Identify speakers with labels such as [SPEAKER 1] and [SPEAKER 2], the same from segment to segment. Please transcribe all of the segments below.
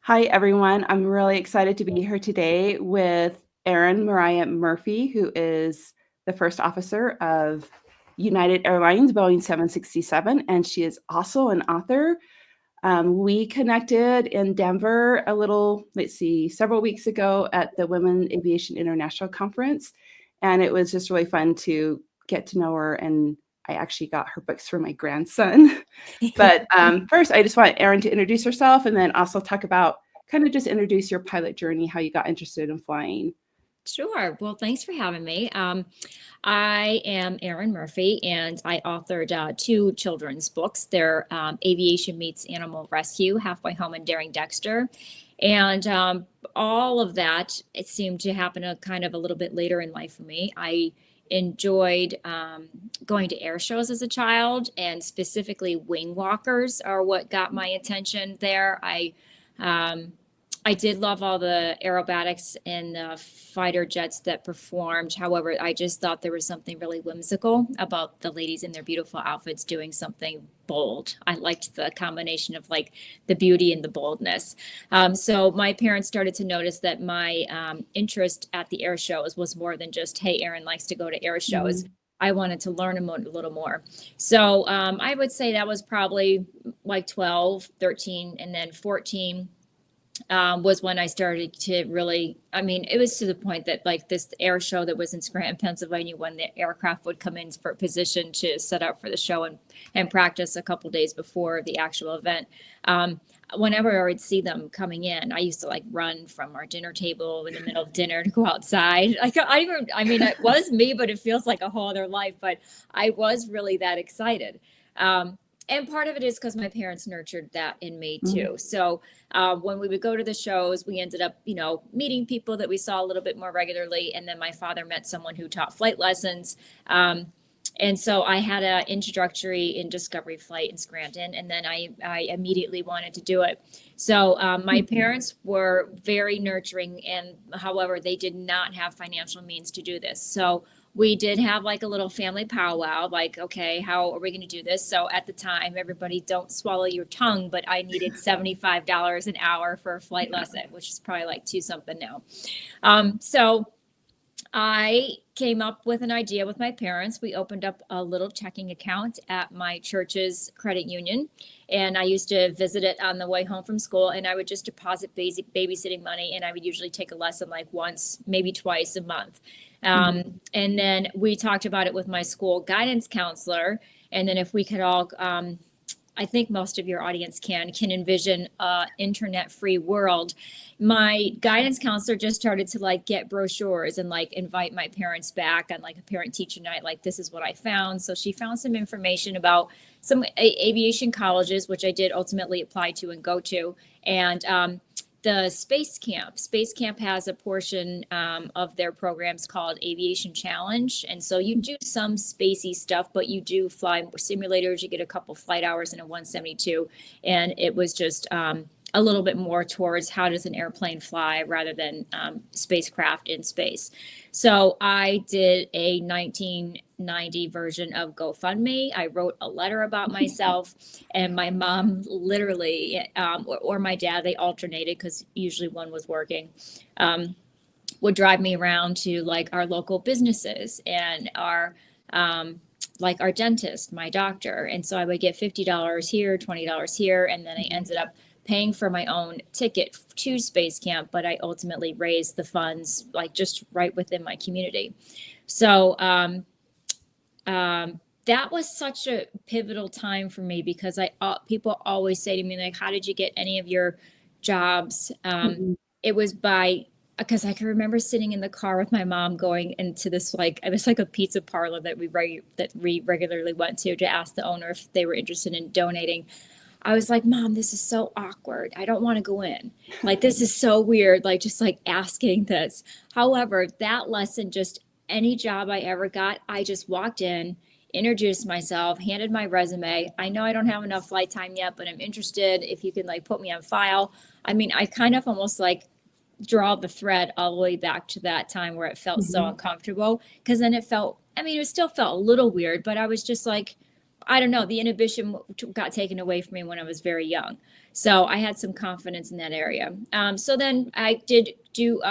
[SPEAKER 1] Hi, everyone. I'm really excited to be here today with Erin Mariah Murphy, who is the first officer of United Airlines Boeing 767, and she is also an author. We connected in Denver several weeks ago at the Women Aviation International Conference, and it was just really fun to get to know her. And I actually got her books for my grandson. But first, I just want Erin to introduce herself and then also talk about kind of just introduce your pilot journey, how you got interested in flying.
[SPEAKER 2] Sure. Well, thanks for having me. I am Erin Murphy, and I authored two children's books. They're Aviation Meets Animal Rescue, Halfway Home and Daring Dexter. And all of that, it seemed to happen kind of a little bit later in life for me. I enjoyed going to air shows as a child, and specifically wing walkers are what got my attention there. Um, I did love all the aerobatics and the fighter jets that performed. However, I just thought there was something really whimsical about the ladies in their beautiful outfits doing something bold. I liked the combination of like the beauty and the boldness. So my parents started to notice that my interest at the air shows was more than just, hey, Erin likes to go to air shows.
[SPEAKER 1] Mhm.
[SPEAKER 2] I wanted to learn a little more. So I would say that was probably like 12, 13, and then 14 was when I started to really, I mean, it was to the point that like this air show that was in Scranton, Pennsylvania, when the aircraft would come in for position to set up for the show and practice a couple days before the actual event. Whenever I would see them coming in, I used to like run from our dinner table in the middle of dinner to go outside. Like I mean, it was me, but it feels like a whole other life. But I was really that excited. And part of it is because my parents nurtured that in me
[SPEAKER 1] Mhm.
[SPEAKER 2] too. So when we would go to the shows, we ended up, meeting people that we saw a little bit more regularly. And then my father met someone who taught flight lessons. And so I had an introductory in discovery flight in Scranton, and then I immediately wanted to do it. So my parents were very nurturing, and however, they did not have financial means to do this. So we did have like a little family powwow, like, okay, how are we going to do this? So at the time, everybody don't swallow your tongue, but I needed $75 an hour for a flight lesson, which is probably like two something now. So I came up with an idea with my parents. We opened up a little checking account at my church's credit union, and I used to visit it on the way home from school. And I would just deposit basic babysitting money, and I would usually take a lesson like once, maybe twice a month. And then we talked about it with my school guidance counselor, and then if we could all I think most of your audience can envision a internet free world. My guidance counselor just started to like get brochures and like invite my parents back on like a parent teacher night, like this is what I found. So she found some information about some aviation colleges, which I did ultimately apply to and go to. And the Space Camp has a portion of their programs called Aviation Challenge. And so you do some spacey stuff, but you do fly simulators. You get a couple flight hours in a 172. And it was just a little bit more towards how does an airplane fly rather than spacecraft in space. So I did a 1990 version of GoFundMe. I wrote a letter about myself, and my mom literally, or my dad, they alternated because usually one was working. Would drive me around to like our local businesses and our like our dentist, my doctor. And so I would get $50 here, $20 here, and then I ended up paying for my own ticket to Space Camp, but I ultimately raised the funds like just right within my community. So that was such a pivotal time for me because people always say to me like, "How did you get any of your jobs?"
[SPEAKER 1] Mhm.
[SPEAKER 2] It was by because I can remember sitting in the car with my mom going into this like it was like a pizza parlor that we regularly went to ask the owner if they were interested in donating. I was like, Mom, this is so awkward. I don't want to go in. Like, this is so weird. Like, just like asking this. However, that lesson, just any job I ever got, I just walked in, introduced myself, handed my resume. I know I don't have enough flight time yet, but I'm interested if you can like put me on file. I mean, I kind of almost like draw the thread all the way back to that time where it felt so
[SPEAKER 1] Mhm.
[SPEAKER 2] uncomfortable because then it felt, I mean, it still felt a little weird, but I was just like, I don't know, the inhibition got taken away from me when I was very young. So I had some confidence in that area. So then I did do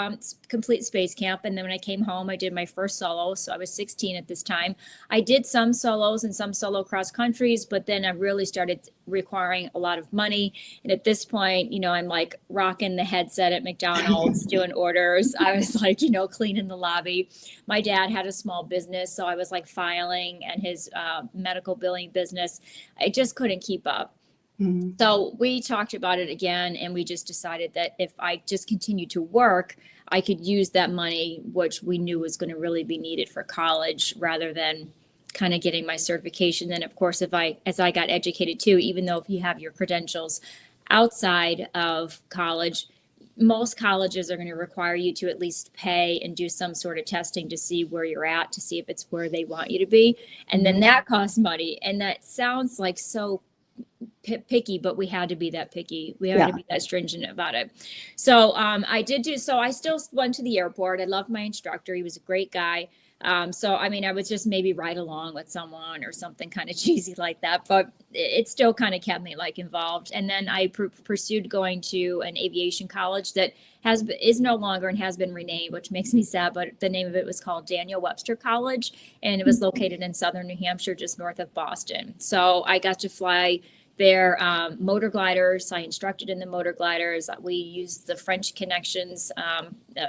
[SPEAKER 2] complete space camp. And then when I came home, I did my first solo. So I was 16 at this time. I did some solos and some solo cross countries, but then I really started requiring a lot of money. And at this point, I'm like rocking the headset at McDonald's, doing orders. I was like, cleaning the lobby. My dad had a small business, so I was like filing and his medical billing business. I just couldn't keep up.
[SPEAKER 1] Mm-hmm.
[SPEAKER 2] So we talked about it again, and we just decided that if I just continued to work, I could use that money, which we knew was going to really be needed for college, rather than kind of getting my certification. Then, of course, as I got educated too, even though if you have your credentials outside of college, most colleges are going to require you to at least pay and do some sort of testing to see where you're at, to see if it's where they want you to be. And then that costs money. And that sounds like so picky, but we had to be that picky. We had to be that stringent about it. So I still went to the airport. I loved my instructor. He was a great guy. So, I would just maybe ride along with someone or something kind of cheesy like that, but it still kind of kept me like involved. And then I pursued going to an aviation college that is no longer and has been renamed, which makes me sad, but the name of it was called Daniel Webster College, and it was located in southern New Hampshire, just north of Boston. So I got to fly their motor gliders. I instructed in the motor gliders. We used the French Connections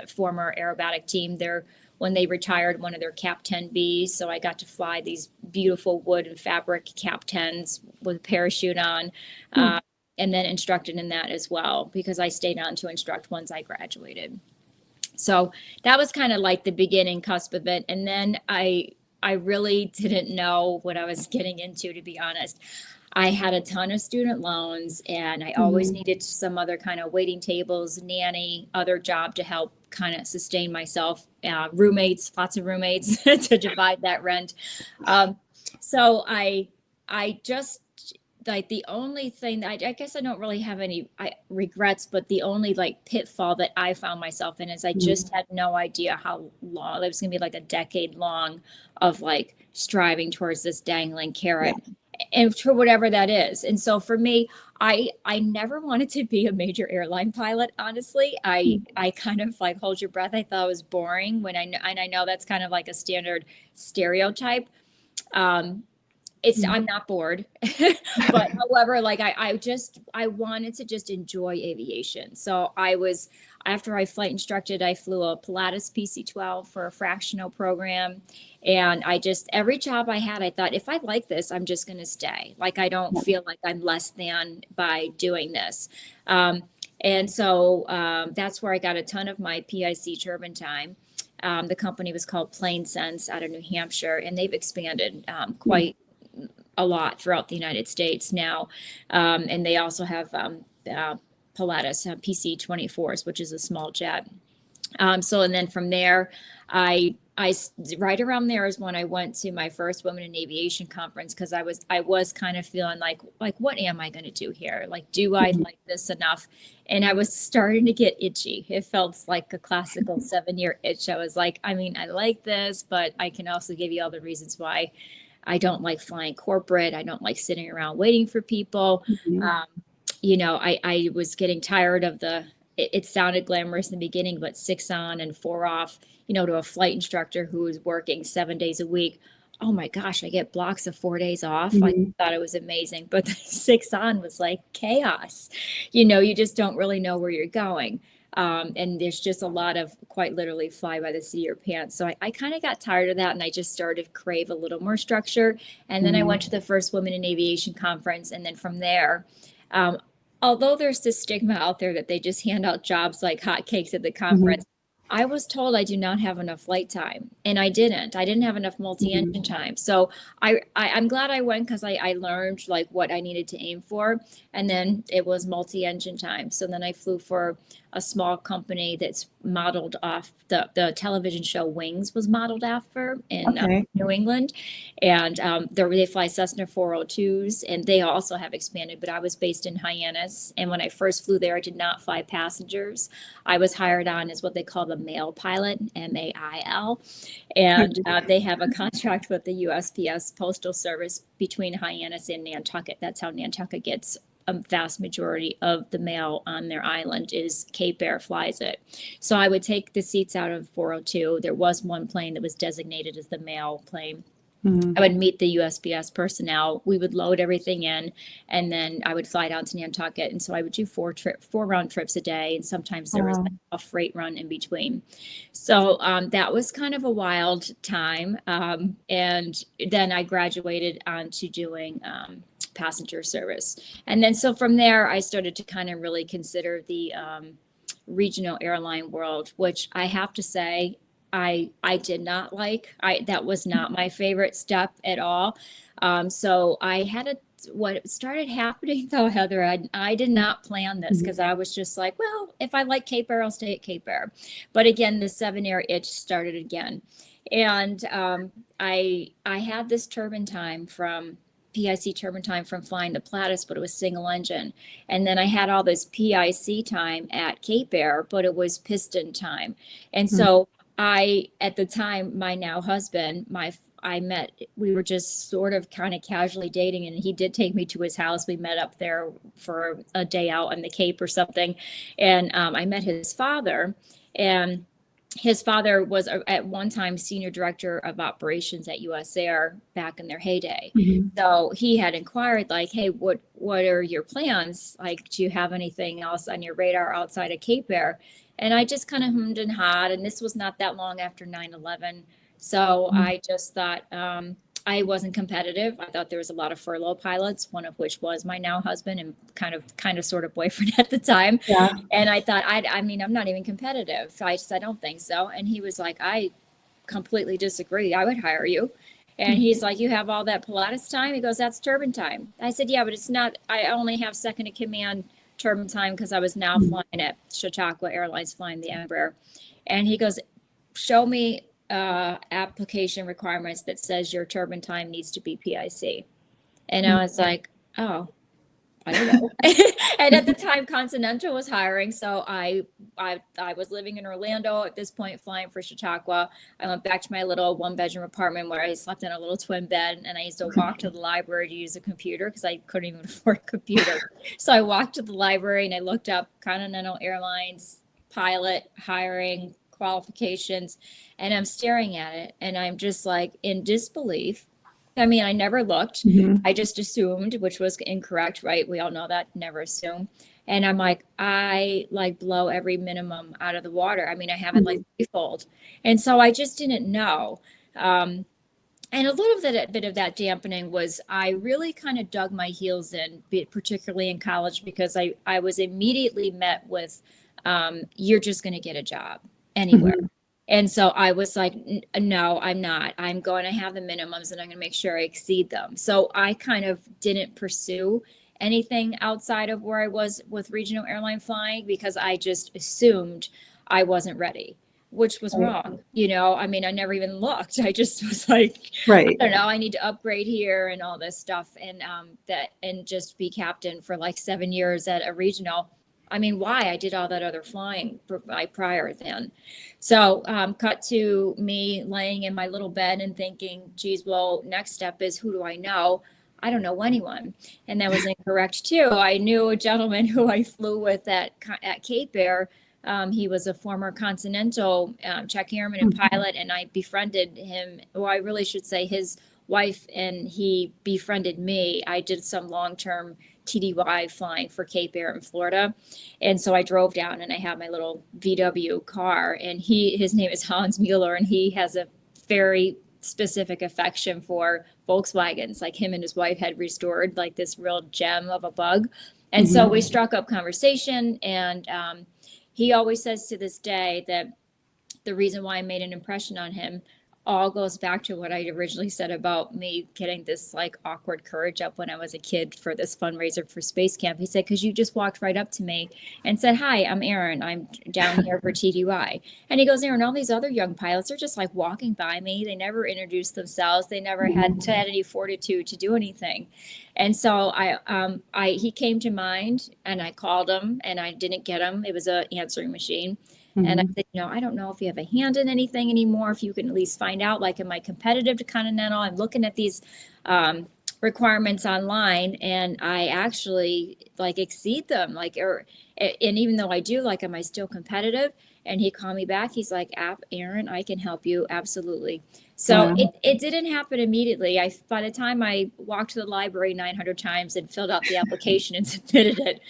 [SPEAKER 2] former aerobatic team there when they retired one of their Cap 10Bs. So I got to fly these beautiful wood and fabric Cap 10s with a parachute on, and then instructed in that as well, because I stayed on to instruct once I graduated. So that was kind of like the beginning cusp of it. And then I really didn't know what I was getting into, to be honest. I had a ton of student loans, and I always needed some other kind of waiting tables, nanny, other job to help kind of sustain myself, roommates, lots of roommates to divide that rent. So I just, like, the only thing that I guess I don't really have any regrets, but the only like pitfall that I found myself in is I just had no idea how long it was going to be, like a decade long of like striving towards this dangling carrot. And for whatever that is. And so for me, I never wanted to be a major airline pilot. Honestly, I kind of like, hold your breath. I thought it was boring and I know that's kind of like a standard stereotype. I'm not bored, but however, like I wanted to just enjoy aviation. So after I flight instructed, I flew a Pilatus PC-12 for a fractional program. And every job I had, I thought, if I like this, I'm just going to stay. Like, I don't feel like I'm less than by doing this. And so that's where I got a ton of my PIC turbine time. The company was called Plane Sense out of New Hampshire, and they've expanded quite a lot throughout the United States now. And they also have Pilatus PC-24s, which is a small jet. And then from there, I right around there is when I went to my first Women in Aviation conference, because I was kind of feeling like what am I going to do here? Like, do I like this enough? And I was starting to get itchy. It felt like a classical 7-year itch. I was like, I like this, but I can also give you all the reasons why I don't like flying corporate. I don't like sitting around waiting for people. I was getting tired of it sounded glamorous in the beginning, but 6 on and 4 off, to a flight instructor who was working 7 days a week. Oh my gosh, I get blocks of 4 days off. I thought it was amazing, but the 6 on was like chaos. You just don't really know where you're going. And there's just a lot of, quite literally, fly by the seat of your pants. So I kind of got tired of that, and I just started to crave a little more structure. And then I went to the first Women in Aviation conference. And then from there, although there's this stigma out there that they just hand out jobs like hotcakes at the conference, I was told I do not have enough flight time, and I didn't have enough multi-engine time. So I'm glad I went, because I learned like what I needed to aim for. And then it was multi-engine time. So then I flew for a small company that's modeled off the television show Wings was modeled after in New England. And they fly Cessna 402s, and they also have expanded, but I was based in Hyannis. And when I first flew there, I did not fly passengers. I was hired on as what they call the mail pilot, MAIL. And they have a contract with the USPS Postal Service between Hyannis and Nantucket. That's how Nantucket gets a vast majority of the mail on their island. Is Cape Air flies it. So I would take the seats out of 402. There was one plane that was designated as the mail plane. I would meet the USPS personnel. We would load everything in, and then I would fly down to Nantucket. And so I would do 4 round trips a day, and sometimes there was a freight run in between. So that was kind of a wild time. And then I graduated onto doing passenger service. And then so from there, I started to kind of really consider the regional airline world, which I have to say, I did not like. That was not my favorite step at all. So I had what started happening though, Heather, I did not plan this because I was just like, well, if I like Cape Air, I'll stay at Cape Air. But again, the 7-air itch started again. And I had this turbine time from PIC turbine time from flying the Platus, but it was single engine. And then I had all this PIC time at Cape Air, but it was piston time. And so at the time, my now husband, we were just sort of kind of casually dating, and he did take me to his house. We met up there for a day out on the Cape or something. And I met his father, and his father was at one time senior director of operations at US Air back in their heyday. So he had inquired like, hey, what are your plans? Like, do you have anything else on your radar outside of Cape Air? And I just kind of hummed and hawed, and this was not that long after 9/11. So I just thought I wasn't competitive. I thought there was a lot of furlough pilots, one of which was my now husband and kind of sort of boyfriend at the time. And I thought, I mean, I'm not even competitive. I just, I don't think so. And he was like, I completely disagree. I would hire you. And he's like, you have all that Pilates time? He goes, that's turbine time. I said, yeah, but it's not, I only have second in command turbine time because I was now flying at Chautauqua Airlines, flying the Embraer. And he goes, show me application requirements that says your turbine time needs to be PIC. And I was like, oh, I don't know. And at the time, Continental was hiring. So I was living in Orlando at this point, flying for Chautauqua. I went back to my little 1-bedroom apartment where I slept in a little twin bed, and I used to walk to the library to use a computer because I couldn't even afford a computer. So I walked to the library and I looked up Continental Airlines pilot hiring qualifications, and I'm staring at it and I'm just like in disbelief. I mean, I never looked. I just assumed, which was incorrect, right? We all know that, never assume. And I'm like, I like blow every minimum out of the water. I mean, I have it like threefold. And so I just didn't know. And a little bit of that dampening was I really kind of dug my heels in, particularly in college, because I was immediately met with, you're just going to get a job anywhere. And so I was like, no, I'm not. I'm going to have the minimums and I'm going to make sure I exceed them. So I kind of didn't pursue anything outside of where I was with regional airline flying because I just assumed I wasn't ready, which was wrong. You know, I mean, I never even looked. I just was like, I don't know, I need to upgrade here and all this stuff. And and just be captain for like 7 years at a regional. I mean, why? I did all that other flying prior then. So cut to me laying in my little bed and thinking, geez, well, next step is who do I know? I don't know anyone. And that was incorrect too. I knew a gentleman who I flew with at Cape Air. He was a former Continental check airman and pilot, and I befriended him. Well, I really should say his wife, and he befriended me. I did some long-term TDY flying for Cape Air in Florida. And so I drove down and I had my little VW car, and his name is Hans Mueller, and he has a very specific affection for Volkswagens. Like him and his wife had restored like this real gem of a bug. And so we struck up conversation, and he always says to this day that the reason why I made an impression on him all goes back to what I originally said about me getting this like awkward courage up when I was a kid for this fundraiser for Space Camp. He said, because you just walked right up to me and said, "Hi, I'm Erin. I'm down here for TDY." And he goes, "Erin, all these other young pilots are just like walking by me. They never introduced themselves. They never had any fortitude to do anything." And so he came to mind, and I called him, and I didn't get him. It was an answering machine. And I said, I don't know if you have a hand in anything anymore, if you can at least find out, like, am I competitive to Continental? I'm looking at these requirements online, and I actually like exceed them. And even though I do, like, am I still competitive? And he called me back. He's like, Erin, I can help you. Absolutely. So it didn't happen immediately. By the time I walked to the library 900 times and filled out the application and submitted it,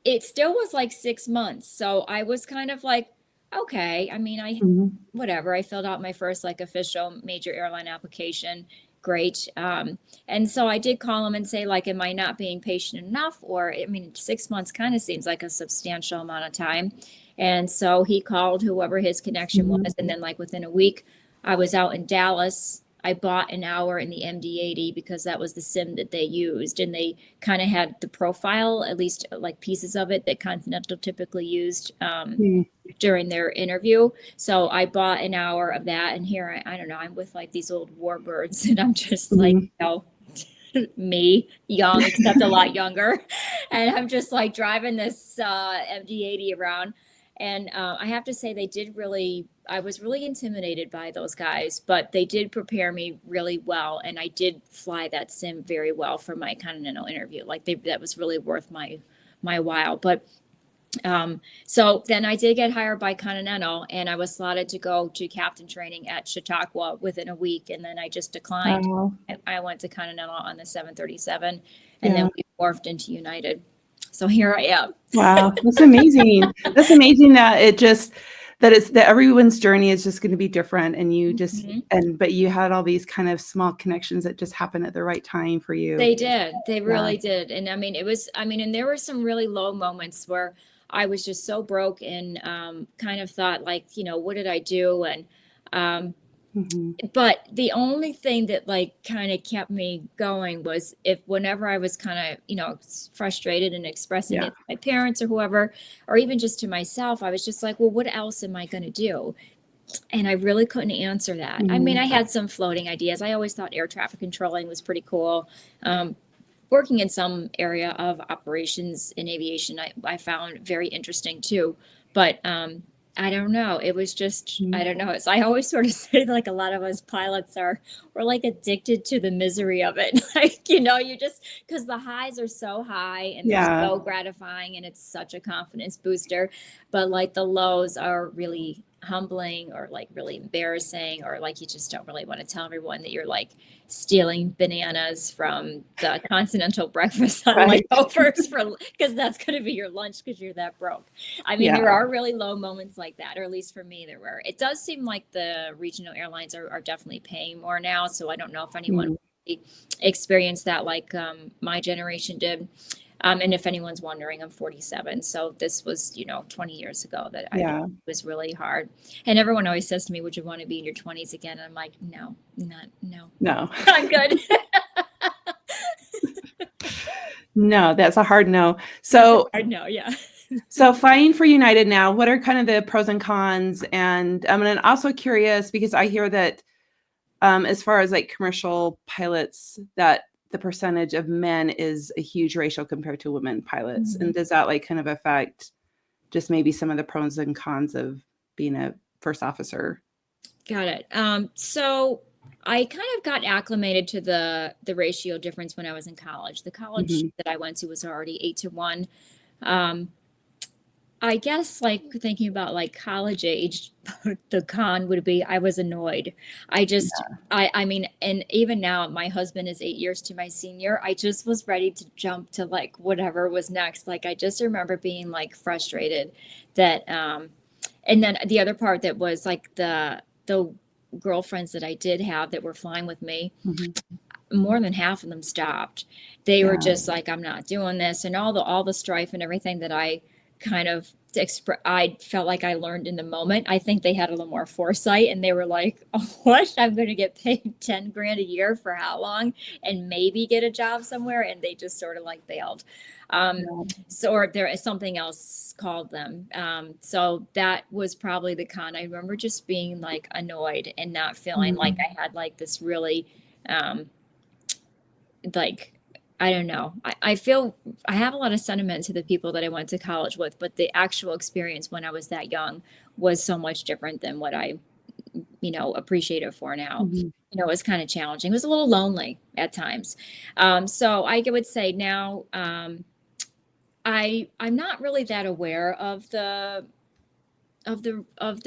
[SPEAKER 2] it still was like 6 months. So I was kind of like, okay, I mean, whatever. I filled out my first like official major airline application. Great. And so I did call him and say, like, am I not being patient enough? Or, I mean, 6 months kind of seems like a substantial amount of time. And so he called whoever his connection was. And then, like, within a week, I was out in Dallas. I bought an hour in the MD-80 because that was the sim that they used. And they kind of had the profile, at least like pieces of it that Continental typically used during their interview. So I bought an hour of that. And here, I don't know, I'm with like these old warbirds, and I'm just like, me, young, except a lot younger. And I'm just like driving this MD-80 around. And I have to say, I was really intimidated by those guys, but they did prepare me really well. And I did fly that sim very well for my Continental interview. Like, that was really worth my while. But so then I did get hired by Continental, and I was slotted to go to captain training at Chautauqua within a week. And then I just declined. I went to Continental on the 737, and then we morphed into United. So here I am.
[SPEAKER 1] Wow. That's amazing. That's amazing that everyone's journey is just going to be different, and you just, but you had all these kind of small connections that just happened at the right time for you.
[SPEAKER 2] They did. They really did. And I mean, and there were some really low moments where I was just so broke and kind of thought, like, what did I do? And but the only thing that like kind of kept me going was whenever I was kind of, frustrated and expressing it to my parents or whoever, or even just to myself, I was just like, well, what else am I going to do? And I really couldn't answer that. I mean, I had some floating ideas. I always thought air traffic controlling was pretty cool. Working in some area of operations in aviation, I found very interesting too. But I don't know. It was just, I don't know. I always sort of say, like, a lot of us pilots we're like addicted to the misery of it. Like, you just, because the highs are so high and they're so gratifying, and it's such a confidence booster. But like the lows are really humbling, or like really embarrassing, or like you just don't really want to tell everyone that you're like stealing bananas from the continental breakfast on layovers because that's going to be your lunch because you're that broke. I mean, there are really low moments like that, or at least for me there were. It does seem like the regional airlines are definitely paying more now, so I don't know if anyone experienced that like my generation did. And if anyone's wondering, I'm 47. So this was, 20 years ago that it was really hard. And everyone always says to me, would you want to be in your 20s again? And I'm like, no. I'm good.
[SPEAKER 1] No, that's a hard no. So
[SPEAKER 2] hard no, yeah.
[SPEAKER 1] So flying for United now, what are kind of the pros and cons? And I'm also curious because I hear that as far as like commercial pilots, that the percentage of men is a huge ratio compared to women pilots. And does that like kind of affect just maybe some of the pros and cons of being a first officer?
[SPEAKER 2] Got it. So I kind of got acclimated to the ratio difference when I was in college. The college that I went to was already 8-1. I guess like thinking about like college age, the con would be I was annoyed. I mean, and even now my husband is 8 years to my senior. I just was ready to jump to like whatever was next. Like I just remember being like frustrated that, and then the other part that was like the girlfriends that I did have that were flying with me, more than half of them stopped. They were just like, I'm not doing this, and all the strife and everything that I kind of I felt like I learned in the moment. I think they had a little more foresight, and they were like, oh, what? I'm going to get paid 10 grand a year for how long and maybe get a job somewhere. And they just sort of like bailed.
[SPEAKER 1] Yeah.
[SPEAKER 2] So, or there is something else called them. So that was probably the con. I remember just being like annoyed and not feeling like
[SPEAKER 1] Mhm.
[SPEAKER 2] I had like this really, um, like, I don't know. I feel I have a lot of sentiment to the people that I went to college with, but the actual experience when I was that young was so much different than what I, appreciate it for now.
[SPEAKER 1] Mhm.
[SPEAKER 2] It was kind of challenging. It was a little lonely at times. So I would say now, I'm not really that aware of the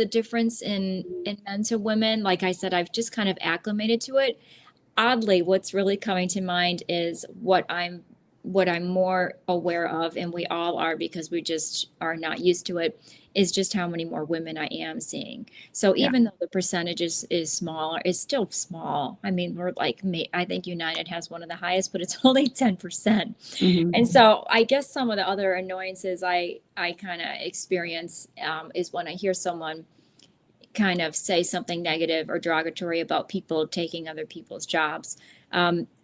[SPEAKER 2] difference in men to women. Like I said, I've just kind of acclimated to it. Oddly, what's really coming to mind is what I'm more aware of, and we all are because we just are not used to it, is just how many more women I am seeing. So
[SPEAKER 1] Yeah.
[SPEAKER 2] even though the percentage is smaller, it's still small. I mean, we're like, I think United has one of the highest, but it's only 10%.
[SPEAKER 1] Mhm.
[SPEAKER 2] And so I guess some of the other annoyances I kind of experience is when I hear someone kind of say something negative or derogatory about people taking other people's jobs.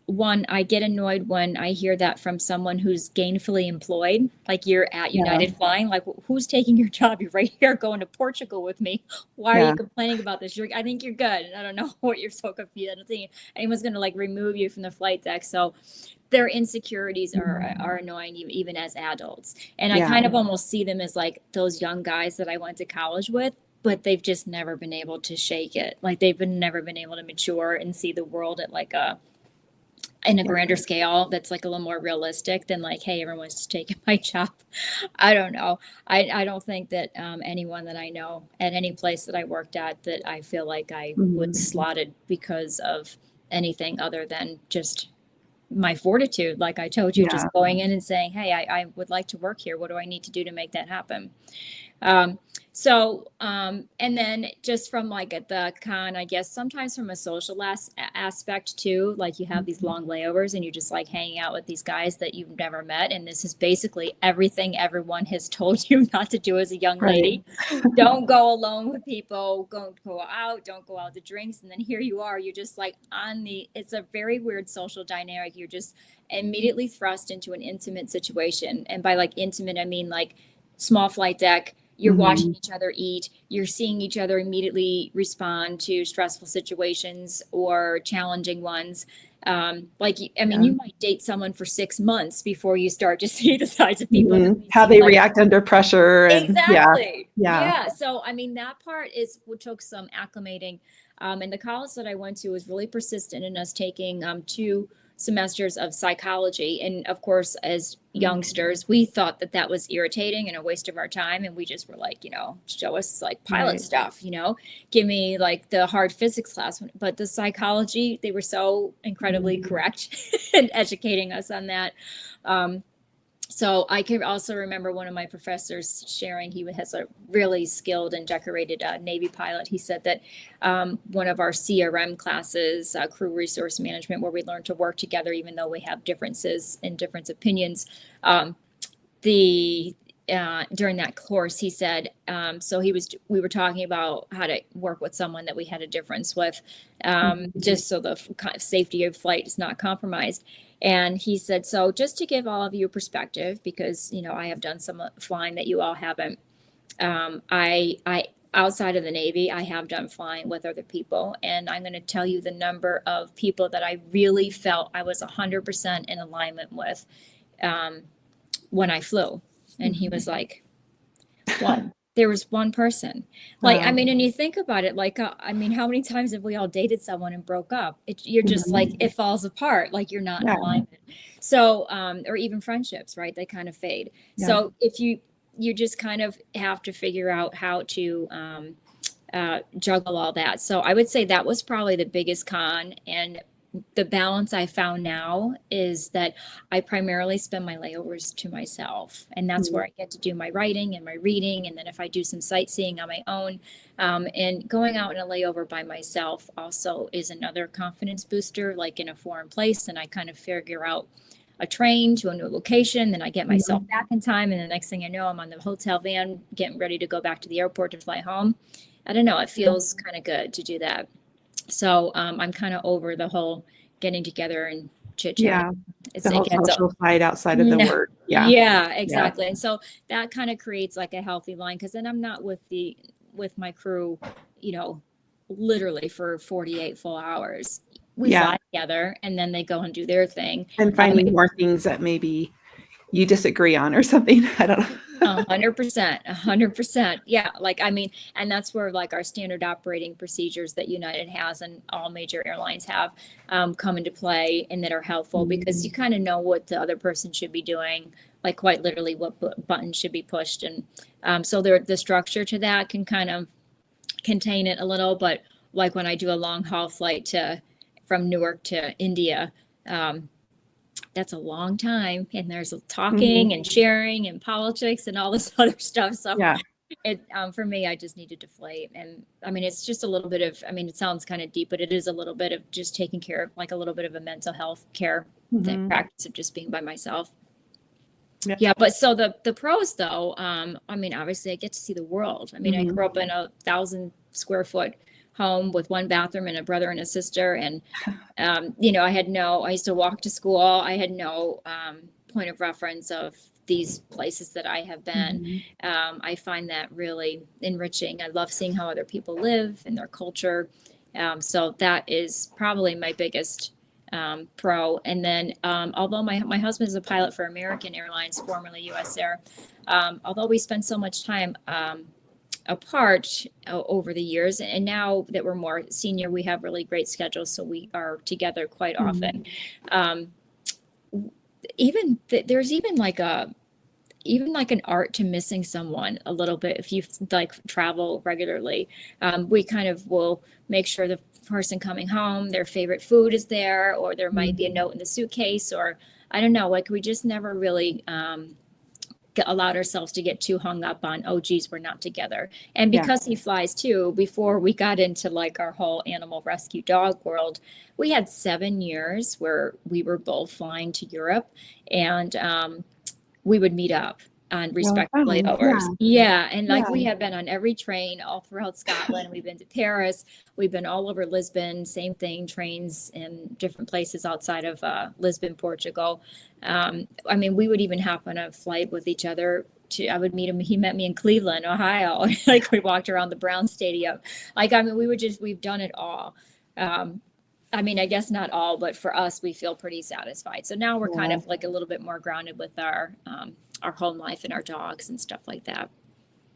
[SPEAKER 2] One, I get annoyed when I hear that from someone who's gainfully employed, like you're at
[SPEAKER 1] Yeah.
[SPEAKER 2] United flying, like who's taking your job? You're right here going to Portugal with me. Why are you
[SPEAKER 1] Yeah.
[SPEAKER 2] complaining about this? I think you're good. And I don't know what you're so confused. I don't think anyone's going to like remove you from the flight deck. So their insecurities
[SPEAKER 1] Mhm.
[SPEAKER 2] are annoying even as adults. And I
[SPEAKER 1] Yeah.
[SPEAKER 2] kind of almost see them as like those young guys that I went to college with, but they've just never been able to shake it. Like never been able to mature and see the world at like in a
[SPEAKER 1] Yeah.
[SPEAKER 2] grander scale that's like a little more realistic than like, hey, everyone's just taking my job. I don't know. I don't think that anyone that I know at any place that I worked at that I feel like I was
[SPEAKER 1] Mhm.
[SPEAKER 2] slotted because of anything other than just my fortitude. Like I told you,
[SPEAKER 1] Yeah.
[SPEAKER 2] just going in and saying, hey, I would like to work here. What do I need to do to make that happen? Um, and then just from like at the con, I guess sometimes from a social aspect too, like you have these
[SPEAKER 1] Mhm.
[SPEAKER 2] long layovers and you're just like hanging out with these guys that you've never met. And this is basically everything everyone has told you not to do as a young
[SPEAKER 1] Right.
[SPEAKER 2] lady. Don't go alone with people, don't go out to drinks. And then here you are, you're just like it's a very weird social dynamic. You're just immediately thrust into an intimate situation. And by like intimate, I mean like small flight deck, you're watching
[SPEAKER 1] Mhm.
[SPEAKER 2] each other eat, you're seeing each other immediately respond to stressful situations or challenging ones. I mean,
[SPEAKER 1] Yeah.
[SPEAKER 2] you might date someone for 6 months before you start to see the sides of people that
[SPEAKER 1] Mhm.
[SPEAKER 2] may
[SPEAKER 1] How
[SPEAKER 2] seem
[SPEAKER 1] they
[SPEAKER 2] like
[SPEAKER 1] react under pressure and yeah.
[SPEAKER 2] exactly.
[SPEAKER 1] Yeah.
[SPEAKER 2] Yeah. So, I mean, that part is what took some acclimating. And the college that I went to was really persistent in us taking 2 semesters of psychology. And of course, as
[SPEAKER 1] Mhm.
[SPEAKER 2] youngsters, we thought that that was irritating and a waste of our time. And we just were like, show us like pilot
[SPEAKER 1] Right.
[SPEAKER 2] stuff, give me like the hard physics class. But the psychology, they were so incredibly
[SPEAKER 1] Mhm.
[SPEAKER 2] correct in educating us on that. Um, so I can also remember one of my professors sharing, he has a really skilled and decorated Navy pilot. He said that one of our CRM classes, crew resource management, where we learn to work together, even though we have differences and different opinions, um, the during that course, he said, we were talking about how to work with someone that we had a difference with,
[SPEAKER 1] Mhm.
[SPEAKER 2] just so the kind of safety of flight is not compromised. And he said, so just to give all of you perspective, because, I have done some flying that you all haven't, I, outside of the Navy, I have done flying with other people. And I'm going to tell you the number of people that I really felt I was 100% in alignment with, um, when I flew. And he was
[SPEAKER 1] Mhm.
[SPEAKER 2] like, one. There was one person. Like, I
[SPEAKER 1] Wow.
[SPEAKER 2] mean, and you think about it, like, I mean, how many times have we all dated someone and broke up? You're just like,
[SPEAKER 1] Mhm.
[SPEAKER 2] it falls apart, like you're not in
[SPEAKER 1] Yeah.
[SPEAKER 2] alignment. So, or even friendships, right? They kind of fade.
[SPEAKER 1] Yeah.
[SPEAKER 2] So if you just kind of have to figure out how to juggle all that. So I would say that was probably the biggest con. And the balance I found now is that I primarily spend my layovers to myself. And that's
[SPEAKER 1] Mhm.
[SPEAKER 2] where I get to do my writing and my reading. And then if I do some sightseeing on my own, and going out in a layover by myself also is another confidence booster, like in a foreign place. And I kind of figure out a train to a new location. Then I get myself
[SPEAKER 1] Mhm.
[SPEAKER 2] back in time. And the next thing I know, I'm on the hotel van getting ready to go back to the airport to fly home. I don't know. It feels kind of good to do that. So I'm kind of over the whole getting together and chit chatting.
[SPEAKER 1] Yeah. The
[SPEAKER 2] It
[SPEAKER 1] whole
[SPEAKER 2] gets
[SPEAKER 1] social side outside of the
[SPEAKER 2] no,
[SPEAKER 1] work. Yeah.
[SPEAKER 2] yeah,
[SPEAKER 1] Yeah.
[SPEAKER 2] exactly. And so that kind of creates like a healthy line because then I'm not with my crew, you know, literally for 48 full hours. We
[SPEAKER 1] Yeah.
[SPEAKER 2] fly together and then they go and do their thing.
[SPEAKER 1] And finding more things that maybe you disagree on or something. I don't know.
[SPEAKER 2] 100%, 100%. Yeah. Like, I mean, and that's where like our standard operating procedures that United has and all major airlines have come into play and that are helpful because you kind of know what the other person should be doing, like quite literally what buttons should be pushed. And so the structure to that can kind of contain it a little, but like when I do a long haul flight from Newark to India, um, that's a long time and there's talking
[SPEAKER 1] Mhm.
[SPEAKER 2] and sharing and politics and all this other stuff. So
[SPEAKER 1] Yeah.
[SPEAKER 2] it for me, I just need to deflate. And I mean, it's just a little bit of, I mean, it sounds kind of deep, but it is a little bit of just taking care of like a little bit of a mental health care, the
[SPEAKER 1] Mhm.
[SPEAKER 2] practice of just being by myself.
[SPEAKER 1] Yeah.
[SPEAKER 2] Yeah, but so the pros though, I mean, obviously I get to see the world. I mean, I
[SPEAKER 1] Mhm.
[SPEAKER 2] grew up in a 1,000 square foot home with one bathroom and a brother and a sister. And, you know, I used to walk to school. I had no point of reference of these places that I have been.
[SPEAKER 1] Mhm.
[SPEAKER 2] I find that really enriching. I love seeing how other people live and their culture. So that is probably my biggest pro. And then, although my husband is a pilot for American Airlines, formerly US Air, although we spend so much time apart over the years, and now that we're more senior, we have really great schedules, so we are together quite often.
[SPEAKER 1] Mhm.
[SPEAKER 2] Um, there's even like an art to missing someone a little bit if you like travel regularly. We kind of will make sure the person coming home, their favorite food is there, or there might be a
[SPEAKER 1] Mhm.
[SPEAKER 2] note in the suitcase, or I don't know, like we just never really allowed ourselves to get too hung up on, oh geez, we're not together. And
[SPEAKER 1] Yeah.
[SPEAKER 2] because he flies too, before we got into like our whole animal rescue dog world, we had 7 years where we were both flying to Europe, and we would meet up on
[SPEAKER 1] Oh,
[SPEAKER 2] respective
[SPEAKER 1] fun.
[SPEAKER 2] layovers.
[SPEAKER 1] Yeah.
[SPEAKER 2] Yeah. And like
[SPEAKER 1] Yeah.
[SPEAKER 2] we have been on every train all throughout Scotland. We've been to Paris. We've been all over Lisbon. Same thing, trains in different places outside of Lisbon, Portugal. I mean, we would even hop on a flight with each other. I would meet him. He met me in Cleveland, Ohio. Like we walked around the Brown Stadium. Like, I mean, we've done it all. Um, I mean, I guess not all, but for us, we feel pretty satisfied. So now we're kind
[SPEAKER 1] Yeah.
[SPEAKER 2] of like a little bit more grounded with our home life and our dogs and stuff like that.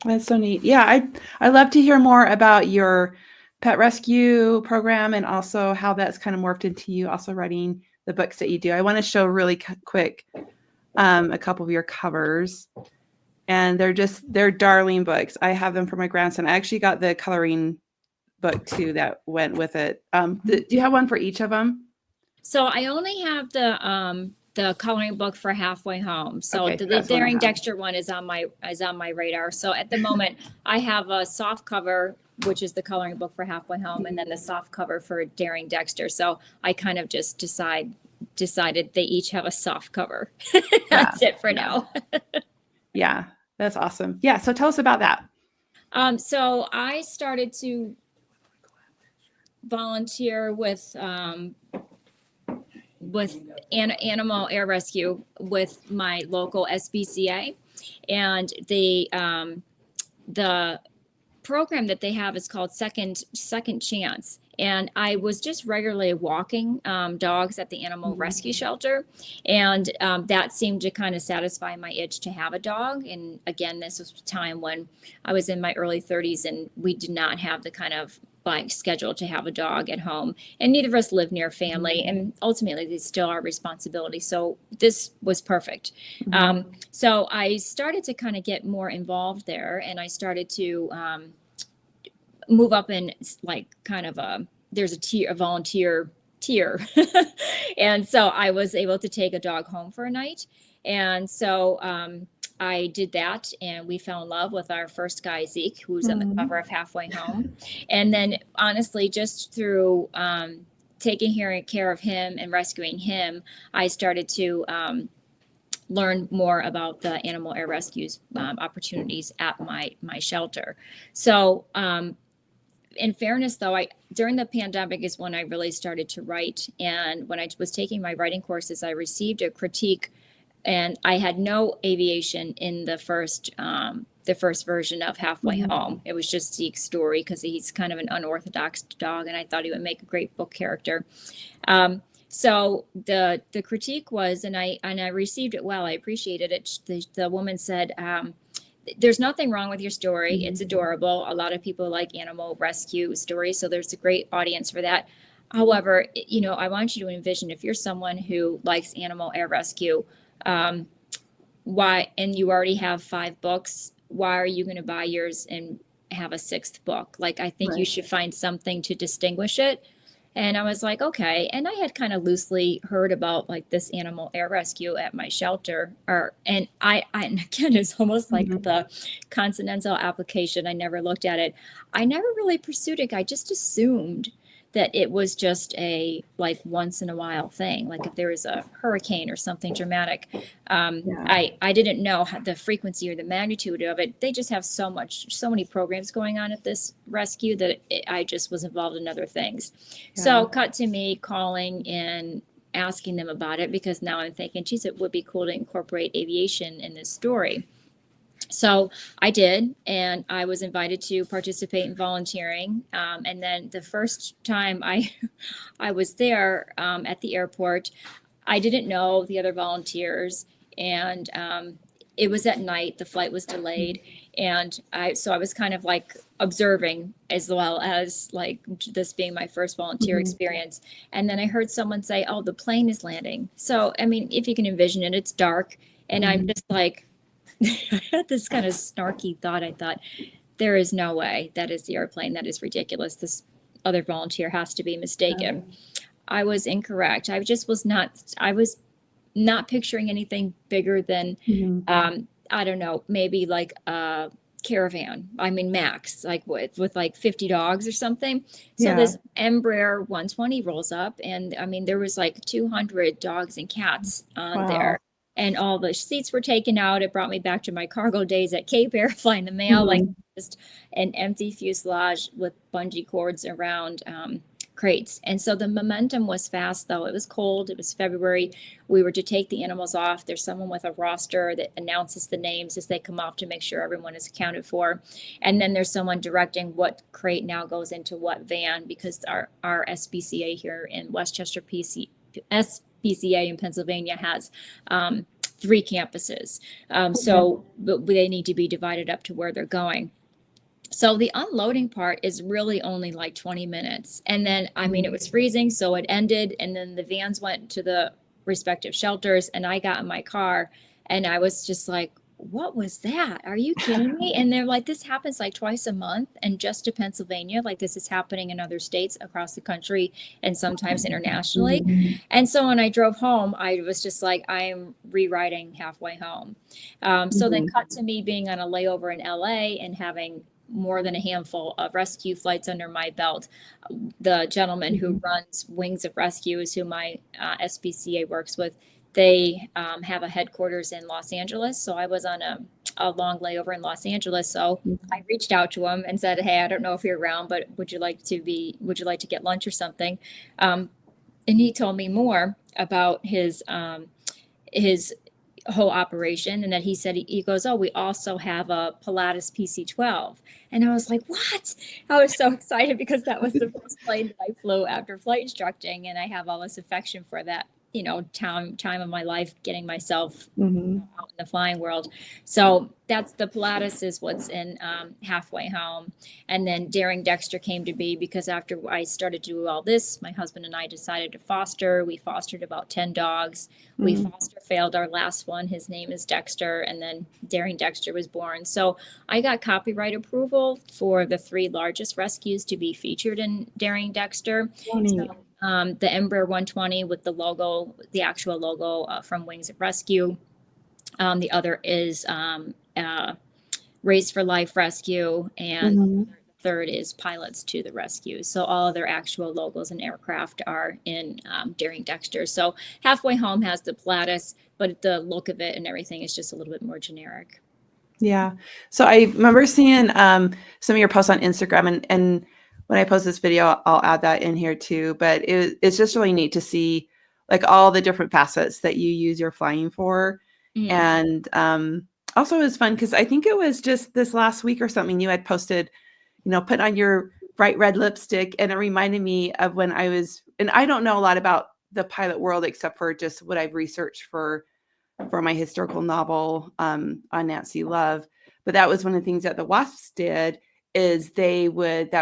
[SPEAKER 1] That's so neat. Yeah, I love to hear more about your pet rescue program and also how that's kind of morphed into you also writing the books that you do. I want to show really quick a couple of your covers, and they're darling books. I have them for my grandson. I actually got the coloring book too that went with it. Do you have one for each of them?
[SPEAKER 2] So I only have the coloring book for Halfway Home. So
[SPEAKER 1] Okay,
[SPEAKER 2] the
[SPEAKER 1] that's the one I
[SPEAKER 2] Daring
[SPEAKER 1] have.
[SPEAKER 2] Dexter one is on my radar. So at the moment, I have a soft cover, which is the coloring book for Halfway Home, and then the soft cover for Daring Dexter. So I kind of just decided they each have a soft cover.
[SPEAKER 1] Yeah,
[SPEAKER 2] That's it for
[SPEAKER 1] yeah,
[SPEAKER 2] now.
[SPEAKER 1] yeah. That's awesome. Yeah. So tell us about that.
[SPEAKER 2] So I started to volunteer with animal air rescue with my local SPCA, and the program that they have is called Second Chance. And I was just regularly walking dogs at the animal
[SPEAKER 1] Mhm.
[SPEAKER 2] rescue shelter, and that seemed to kind of satisfy my itch to have a dog. And again, this was a time when I was in my early 30s, and we did not have the kind of like schedule to have a dog at home, and neither of us live near family, and ultimately these still our responsibility. So this was perfect.
[SPEAKER 1] Mhm.
[SPEAKER 2] So I started to kind of get more involved there, and I started to move up in like kind of there's a volunteer tier. And so I was able to take a dog home for a night. And so I did that, and we fell in love with our first guy, Zeke, who's on the
[SPEAKER 1] Mhm.
[SPEAKER 2] cover of Halfway Home. And then honestly, just through taking care of him and rescuing him, I started to learn more about the animal air rescues opportunities at my shelter. So in fairness, though, I during the pandemic is when I really started to write. And when I was taking my writing courses, I received a critique, and I had no aviation in the first version of Halfway Home. It was just Zeke's story because he's kind of an unorthodox dog, and I thought he would make a great book character. So the critique was, and I received it well. I appreciated it. The woman said, there's nothing wrong with your story. It's adorable. A lot of people like animal rescue stories, so there's a great audience for that. However, you know, I want you to envision, if you're someone who likes animal air rescue, why, and you already have 5 books, why are you going to buy yours and have a 6th book? Like, I think you should find something to distinguish it. And I was like, okay. And I had kind of loosely heard about like this animal air rescue at my shelter, and and again, it's almost like the Continental application. I never looked at it. I never really pursued it. I just assumed that it was just a like once in a while thing. Like if there was a hurricane or something dramatic, I didn't know the frequency or the magnitude of it. They just have so many programs going on at this rescue that I just was involved in other things. So cut to me calling and asking them about it, because now I'm thinking, geez, it would be cool to incorporate aviation in this story. So I did, and I was invited to participate in volunteering. And then the first time I was there at the airport, I didn't know the other volunteers, and it was at night. The flight was delayed, and I was kind of like observing, as well as like this being my first volunteer experience. And then I heard someone say, "Oh, the plane is landing." So I mean, if you can envision it, it's dark, and I'm just like. I had this kind of snarky thought. I thought, there is no way that is the airplane. That is ridiculous. This other volunteer has to be mistaken. I was incorrect. I was not picturing anything bigger than, I don't know, maybe like a caravan. I mean, max, like with like 50 dogs or something. So this Embraer 120 rolls up, and I mean, there was like 200 dogs and cats on there. And all the seats were taken out. It brought me back to my cargo days at Cape Air, flying the mail, like just an empty fuselage with bungee cords around crates. And so the momentum was fast, though. It was cold. It was February. We were to take the animals off. There's someone with a roster that announces the names as they come off to make sure everyone is accounted for. And then there's someone directing what crate now goes into what van, because our SPCA here in Westchester, SPCA in Pennsylvania has 3 campuses. So they need to be divided up to where they're going. So the unloading part is really only like 20 minutes. And then, I mean, it was freezing, so it ended. And then the vans went to the respective shelters, and I got in my car, and I was just like, what was that? Are you kidding me? And they're like, this happens like twice a month, and just to Pennsylvania. Like, this is happening in other states across the country and sometimes internationally. And so when I drove home, I was just like, I am rewriting Halfway Home. So then cut to me being on a layover in LA and having more than a handful of rescue flights under my belt. The gentleman who runs Wings of Rescues, who my SPCA works with, they have a headquarters in Los Angeles. So I was on a long layover in Los Angeles. So I reached out to him and said, hey, I don't know if you're around, but would you like to get lunch or something? And he told me more about his whole operation, and that he said, he goes, oh, we also have a Pilatus PC-12. And I was like, what? I was so excited, because that was the first plane that I flew after flight instructing, and I have all this affection for that, you know, time of my life, getting myself out in the flying world. So that's the Pilatus is what's in Halfway Home. And then Daring Dexter came to be because after I started to do all this, my husband and I decided to foster. We fostered about 10 dogs. We foster failed our last one. His name is Dexter. And then Daring Dexter was born. So I got copyright approval for the 3 largest rescues to be featured in Daring Dexter. So, the Embraer 120 with the logo, the actual logo from Wings of Rescue. The other is Race for Life Rescue, and third is pilots to the rescue. So all of their actual logos and aircraft are in Daring Dexter. So Halfway Home has the Pilatus, but the look of it and everything is just a little bit more generic.
[SPEAKER 1] Yeah. So I remember seeing some of your posts on Instagram, and when I post this video, I'll add that in here too. But it's just really neat to see like all the different facets that you use your flying for. And also it was fun because I think it was just this last week or something you had posted, put on your bright red lipstick, and it reminded me of when I was, and I don't know a lot about the pilot world except for just what I've researched for my historical novel on Nancy Love. But that was one of the things that the WASPs did is that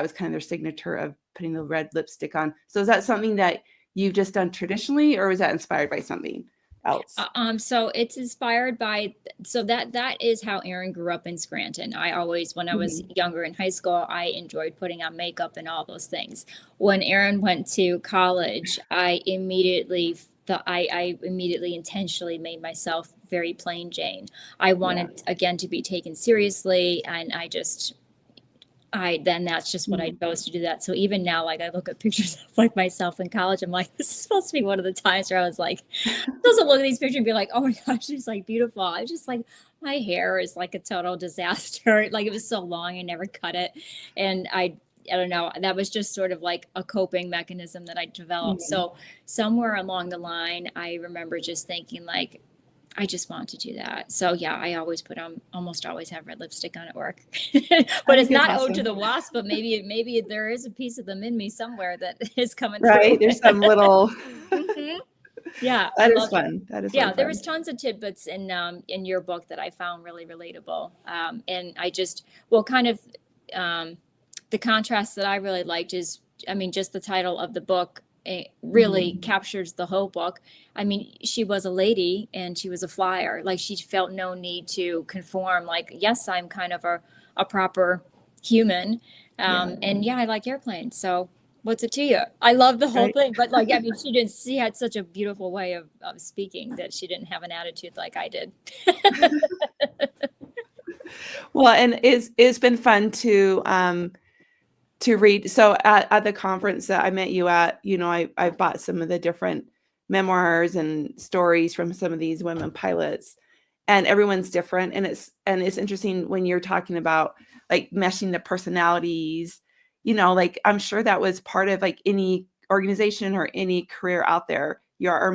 [SPEAKER 1] was kind of their signature of putting the red lipstick on. So is that something that you've just done traditionally, or was that inspired by something else?
[SPEAKER 2] So it's inspired by, so that is how Erin grew up in Scranton. I always, when I was younger in high school, I enjoyed putting on makeup and all those things. When Erin went to college, I immediately intentionally made myself very plain Jane. I wanted again to be taken seriously, and then that's just what I chose to do that. So even now, like I look at pictures of like myself in college, I'm like, this is supposed to be one of the times where I was like, supposed to look at these pictures and be like, oh my gosh, she's like beautiful. I was just like, my hair is like a total disaster. Like it was so long, I never cut it. And I don't know, that was just sort of like a coping mechanism that I developed. So somewhere along the line, I remember just thinking like, I just want to do that. So yeah, I almost always have red lipstick on at work, but it's not ode to the wasp, but maybe there is a piece of them in me somewhere that is coming
[SPEAKER 1] right
[SPEAKER 2] through.
[SPEAKER 1] There's some little
[SPEAKER 2] Yeah,
[SPEAKER 1] that is fun. That is
[SPEAKER 2] yeah. There was tons of tidbits in your book that I found really relatable, and I just kind of the contrast that I really liked is, I mean, just the title of the book. It really captures the whole book. I mean, she was a lady and she was a flyer. Like she felt no need to conform. Like, yes, I'm kind of a proper human. And yeah, I like airplanes. So what's it to you? I love the whole thing. But like, I mean, she had such a beautiful way of speaking that she didn't have an attitude like I did.
[SPEAKER 1] Well, and it's been fun to read. So at the conference that I met you at, I bought some of the different memoirs and stories from some of these women pilots, and everyone's different. And it's interesting when you're talking about like meshing the personalities, like I'm sure that was part of like any organization or any career out there. You are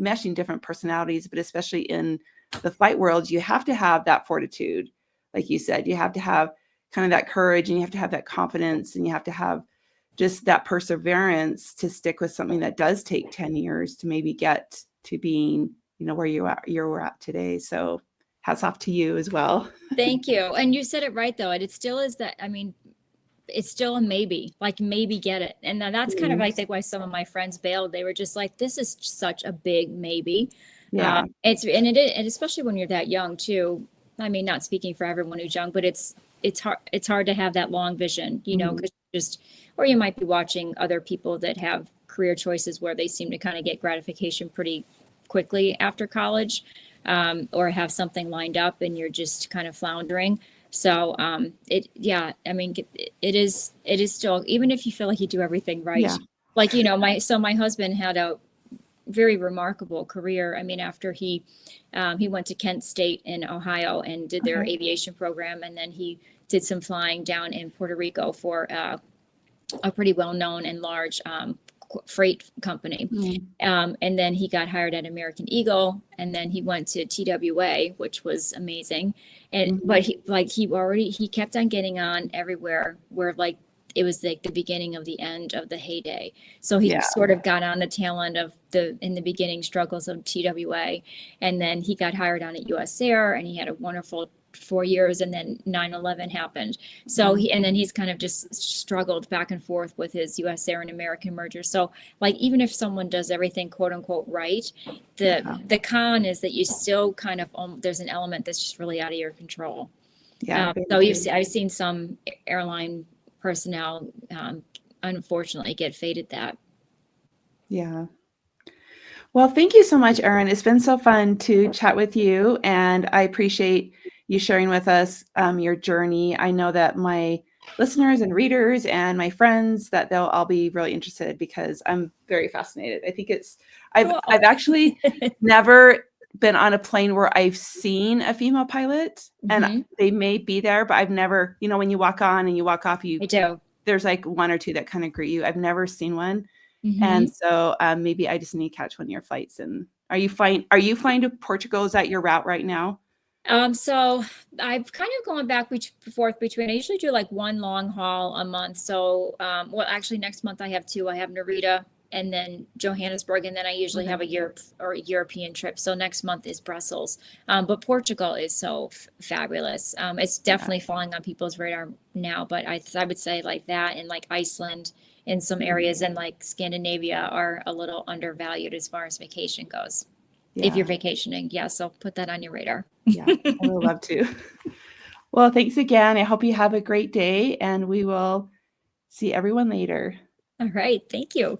[SPEAKER 1] meshing different personalities, but especially in the flight world, you have to have that fortitude. Like you said, you have to have kind of that courage, and you have to have that confidence, and you have to have just that perseverance to stick with something that does take 10 years to maybe get to being, where you're at today. So hats off to you as well.
[SPEAKER 2] Thank you. And you said it right though. And it still is that, I mean, it's still a maybe, like maybe get it. And that's kind of, I think, why some of my friends bailed. They were just like, this is such a big maybe.
[SPEAKER 1] Yeah.
[SPEAKER 2] And especially when you're that young too. I mean, not speaking for everyone who's young, but it's hard to have that long vision, because or you might be watching other people that have career choices where they seem to kind of get gratification pretty quickly after college, or have something lined up and you're just kind of floundering. So I mean, it is still, even if you feel like you do everything right, like, my husband had a very remarkable career. I mean, after he went to Kent State in Ohio and did their aviation program, and then he did some flying down in Puerto Rico for a pretty well-known and large freight company. And then he got hired at American Eagle, and then he went to TWA, which was amazing. And but he kept on getting on everywhere where like it was like the beginning of the end of the heyday. So he sort of got on the tail end of in the beginning struggles of TWA, and then he got hired on at US Air, and he had a wonderful 4 years, and then 9/11 happened. So and then he's kind of just struggled back and forth with his US Air and American merger. So like, even if someone does everything quote unquote right, the con is that you still kind of, there's an element that's just really out of your control. So I've seen some airline personnel unfortunately get fated that.
[SPEAKER 1] Yeah. Well, thank you so much, Erin. It's been so fun to chat with you, and I appreciate you sharing with us your journey. I know that my listeners and readers and my friends that they'll all be really interested because I'm very fascinated. I think
[SPEAKER 2] Cool.
[SPEAKER 1] I've actually never been on a plane where I've seen a female pilot, and
[SPEAKER 2] Mm-hmm.
[SPEAKER 1] they may be there, but I've never, when you walk on and you walk off,
[SPEAKER 2] I do.
[SPEAKER 1] there's like one or two that kind of greet you. I've never seen one. And
[SPEAKER 2] Mm-hmm.
[SPEAKER 1] so maybe I just need to catch one of your flights. And are you flying to Portugal? Is that your route right now?
[SPEAKER 2] So I've kind of gone back forth between, I usually do like one long haul a month. So, well, actually next month I have two. I have Narita and then Johannesburg, and then I usually have a Europe or European trip. So next month is Brussels. But Portugal is so fabulous. It's definitely falling on people's radar now, but I would say like that and like Iceland in some areas and like Scandinavia are a little undervalued as far as vacation goes. If you're
[SPEAKER 1] Yeah.
[SPEAKER 2] vacationing, yeah, so put that on your radar.
[SPEAKER 1] Yeah. I would love to. Well, thanks again. I hope you have a great day, and we will see everyone later.
[SPEAKER 2] All right, thank you.